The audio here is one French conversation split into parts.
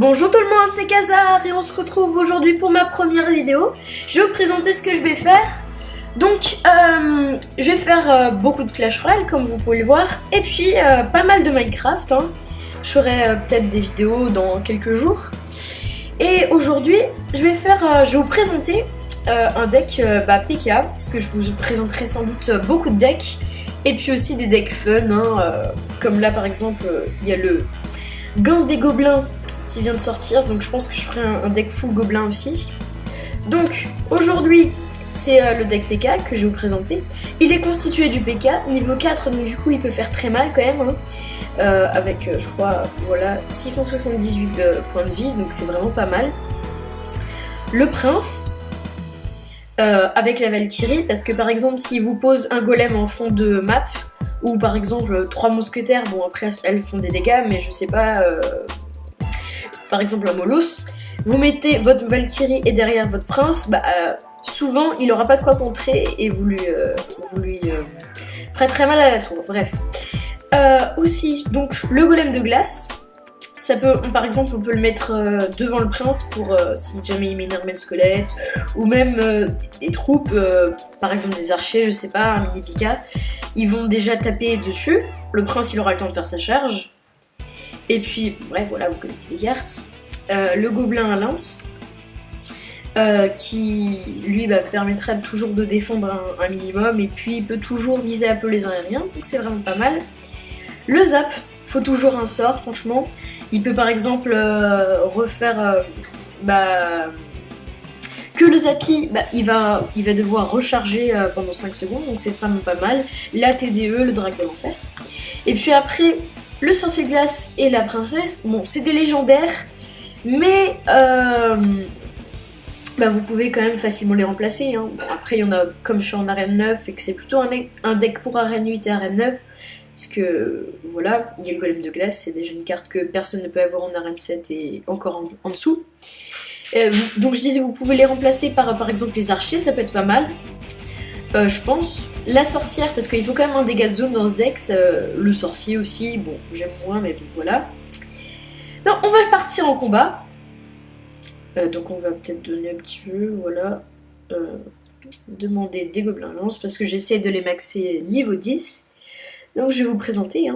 Bonjour tout le monde, c'est Kazar et on se retrouve aujourd'hui pour ma première vidéo. Je vais vous présenter ce que je vais faire. Donc, je vais faire beaucoup de Clash Royale comme vous pouvez le voir, et puis pas mal de Minecraft. Je ferai peut-être des vidéos dans quelques jours. Et aujourd'hui, je vais vous présenter un deck PK, parce que je vous présenterai sans doute beaucoup de decks, et puis aussi des decks fun, comme là par exemple, il y a le Gant des Gobelins qui vient de sortir, donc je pense que je ferai un deck full gobelin aussi. Donc aujourd'hui c'est le deck PK que je vais vous présenter. Il est constitué du PK niveau 4, donc du coup il peut faire très mal quand même, avec je crois voilà 678 points de vie, donc c'est vraiment pas mal. Le prince avec la Valkyrie, parce que par exemple s'il vous pose un golem en fond de map, ou par exemple 3 mousquetaires, bon après elles font des dégâts, mais je sais pas, par exemple un Molosse, vous mettez votre Valkyrie et derrière votre prince, souvent il aura pas de quoi contrer et vous lui ferez très mal à la tour. Bref. Aussi, donc le golem de glace, ça peut, par exemple, on peut le mettre devant le prince pour si jamais il met une armée de squelettes, ou même des troupes, par exemple des archers, je sais pas, un mini Pika, ils vont déjà taper dessus, le prince il aura le temps de faire sa charge. Et puis, bref, voilà, vous connaissez les cartes. Le gobelin à lance, qui lui permettra toujours de défendre un minimum, et puis il peut toujours viser un peu les aériens, donc c'est vraiment pas mal. Le zap, faut toujours un sort, franchement. Il peut par exemple refaire que le zappy, il va devoir recharger pendant 5 secondes, donc c'est vraiment pas mal. La TDE, le drague de l'enfer. Et puis après, le sorcier de glace et la princesse, bon, c'est des légendaires, mais vous pouvez quand même facilement les remplacer. Bon, après, il y en a, comme je suis en arène 9 et que c'est plutôt un deck pour arène 8 et arène 9, parce que voilà, il y a le golem de glace, c'est déjà une carte que personne ne peut avoir en arène 7 et encore en dessous. Donc je disais, vous pouvez les remplacer par exemple les archers, ça peut être pas mal. Je pense. La sorcière, parce qu'il faut quand même un dégât de zone dans ce deck. Le sorcier aussi, bon, j'aime moins, mais bon, voilà. Non, on va partir en combat. Donc on va peut-être donner un petit peu, voilà. Demander des gobelins lance, parce que j'essaie de les maxer niveau 10. Donc je vais vous présenter.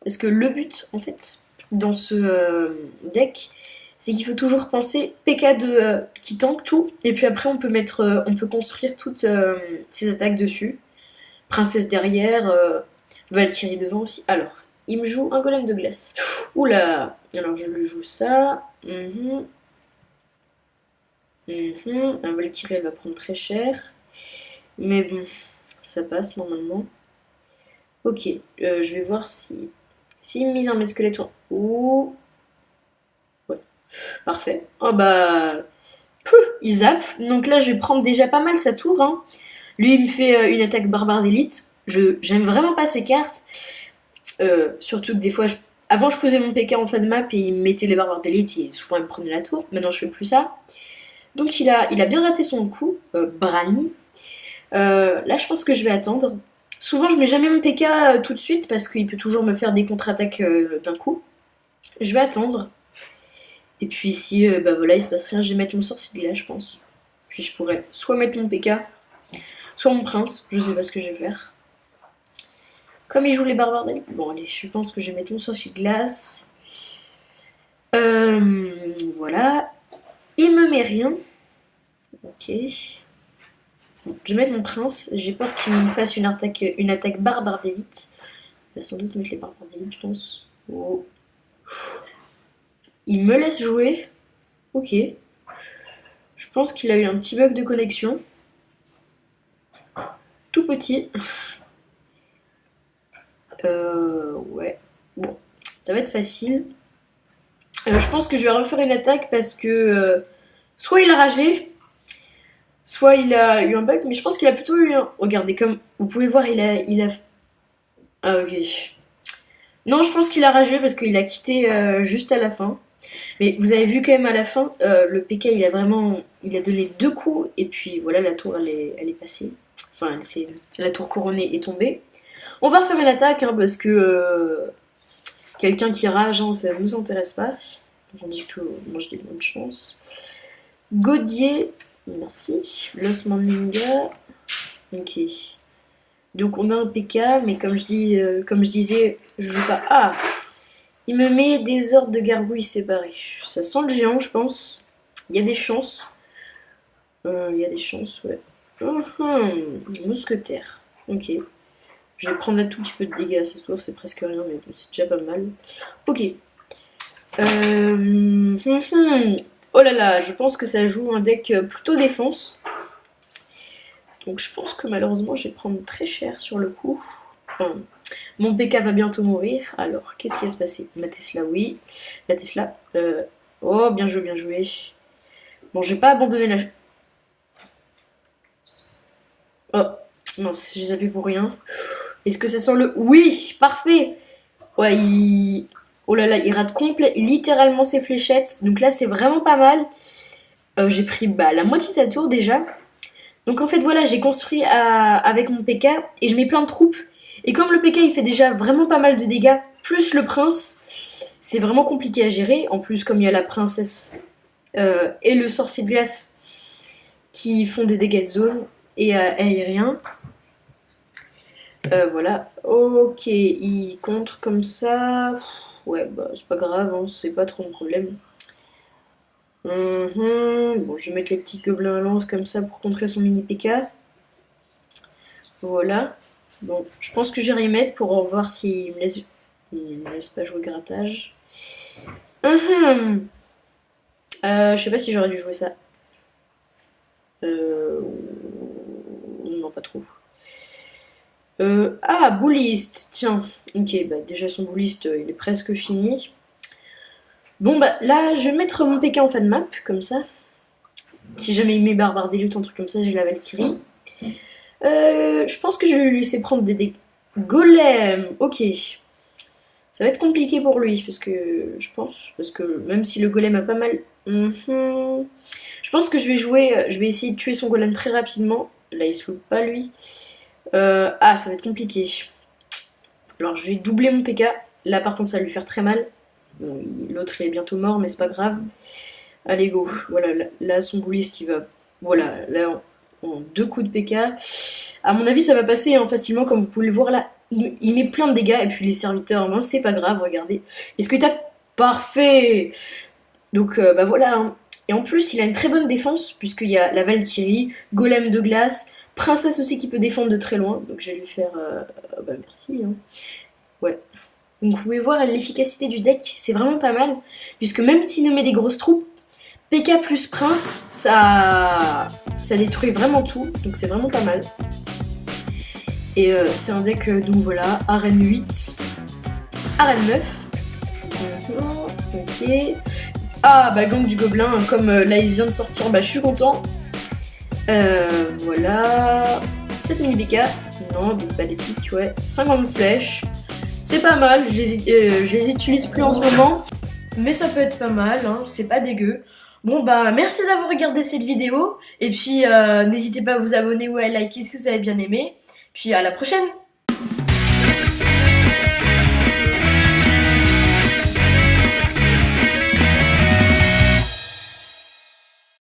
Parce que le but, en fait, dans ce deck, c'est qu'il faut toujours penser PK qui tank tout, et puis après on peut construire toutes ses attaques dessus. Princesse derrière, Valkyrie devant aussi. Alors, il me joue un golem de glace. Oula, alors je lui joue ça. Un Valkyrie, elle va prendre très cher. Mais bon, ça passe normalement. Ok, je vais voir si il me met un mètre squelette. Ouh. Ouais, parfait. Oh il zappe. Donc là, je vais prendre déjà pas mal sa tour. Lui, il me fait une attaque barbare d'élite. J'aime vraiment pas ces cartes. Surtout que des fois, avant, je posais mon PK en fin de map et il me mettait les barbares d'élite et souvent, il me prenait la tour. Maintenant, je fais plus ça. Donc, il a bien raté son coup. Brani. Là, je pense que je vais attendre. Souvent, je mets jamais mon PK tout de suite parce qu'il peut toujours me faire des contre-attaques d'un coup. Je vais attendre. Et puis ici, voilà, il se passe rien, je vais mettre mon sorcier de glace, je pense. Puis je pourrais soit mettre mon PK, soit mon prince, je sais pas ce que je vais faire. Comme il joue les barbares d'élite, bon allez, je pense que je vais mettre mon sorcier de glace. Voilà. Il me met rien. Ok. Bon, je vais mettre mon prince, j'ai peur qu'il me fasse une attaque barbare d'élite. Il va sans doute mettre les barbares d'élite, je pense. Oh. Il me laisse jouer. Ok. Je pense qu'il a eu un petit bug de connexion. Tout petit. Ouais. Bon, ça va être facile. Je pense que je vais refaire une attaque parce que soit il a ragé, soit il a eu un bug, mais je pense qu'il a plutôt eu un... Regardez, comme vous pouvez voir, il a... Ah ok. Non, je pense qu'il a ragé parce qu'il a quitté juste à la fin. Mais vous avez vu quand même à la fin, le PK il a donné 2 coups et puis voilà, la tour elle est passée. Enfin, la tour couronnée est tombée. On va refaire une attaque parce que quelqu'un qui rage, ça ne nous intéresse pas. Tandis que moi j'ai des bonnes chances. Godier, merci. Los Mandinga. Ok. Donc on a un PK, mais comme je disais, je joue pas. Ah, il me met des ordres de gargouilles séparés. Ça sent le géant, je pense. Il y a des chances. Il y a des chances, ouais. Mousquetaire. Ok. Je vais prendre un tout petit peu de dégâts à ce tour, c'est presque rien, mais c'est déjà pas mal. Ok. Oh là là, je pense que ça joue un deck plutôt défense. Donc je pense que malheureusement je vais prendre très cher sur le coup. Enfin, mon PK va bientôt mourir. Alors, qu'est-ce qui va se passer? Ma Tesla, oui. La Tesla. Oh, bien joué, bien joué. Bon, je vais pas abandonner la... Oh, mince, j'ai zappé pour rien. Est-ce que ça sent le... Oui, parfait. Ouais, il... Oh là là, il rate littéralement ses fléchettes. Donc là, c'est vraiment pas mal. J'ai pris la moitié de sa tour déjà. Donc en fait, voilà, j'ai construit avec mon PK et je mets plein de troupes. Et comme le PK, il fait déjà vraiment pas mal de dégâts, plus le prince, c'est vraiment compliqué à gérer. En plus, comme il y a la princesse et le sorcier de glace qui font des dégâts de zone et aériens. Voilà. Ok, il contre comme ça. Ouais, bah c'est pas grave, hein, c'est pas trop un problème. Bon, je vais mettre les petits gobelins à lance comme ça pour contrer son mini PK. Voilà. Bon, je pense que je vais y mettre pour voir s'il me laisse... Il me laisse pas jouer grattage. Je sais pas si j'aurais dû jouer ça. Non, pas trop. Ah, bouliste, tiens. Ok, bah déjà son bouliste, il est presque fini. Bon, bah là, je vais mettre mon PK en fin de map, comme ça. Si jamais il met barbare des luttes, un truc comme ça, j'ai la Valkyrie. Je pense que je vais lui laisser prendre des golems. Ok. Ça va être compliqué pour lui, parce que même si le golem a pas mal... Je pense que je vais essayer de tuer son golem très rapidement. Là, il se loupe pas, lui. Ça va être compliqué. Alors, je vais doubler mon PK. Là, par contre, ça va lui faire très mal. Bon, l'autre, il est bientôt mort, mais c'est pas grave. Allez, go. Voilà, là son bouliste, il va... Voilà, là, en 2 coups de PK. À mon avis, ça va passer hein, facilement, comme vous pouvez le voir là. Il met plein de dégâts, et puis les serviteurs, moi, c'est pas grave, regardez. Est-ce que t'as... Parfait. Donc, bah voilà. Hein. Et en plus, il a une très bonne défense, puisqu'il y a la Valkyrie, Golem de glace, Princesse aussi qui peut défendre de très loin. Donc, je vais lui faire... bah merci. Hein. Ouais. Donc, vous pouvez voir l'efficacité du deck, c'est vraiment pas mal, puisque même s'il nous met des grosses troupes, PK plus Prince, ça détruit vraiment tout, donc c'est vraiment pas mal. Et c'est un deck, donc voilà, arène 8, arène 9. Ok. Ah, bah gang du gobelin, comme là il vient de sortir, bah je suis content. Voilà. 7 mini BK, non, donc pas des pics, ouais. 50 flèches, c'est pas mal, je les utilise plus en ce moment. Mais ça peut être pas mal, hein, c'est pas dégueu. Bon bah merci d'avoir regardé cette vidéo. Et puis n'hésitez pas à vous abonner ou à liker si vous avez bien aimé. Puis à la prochaine!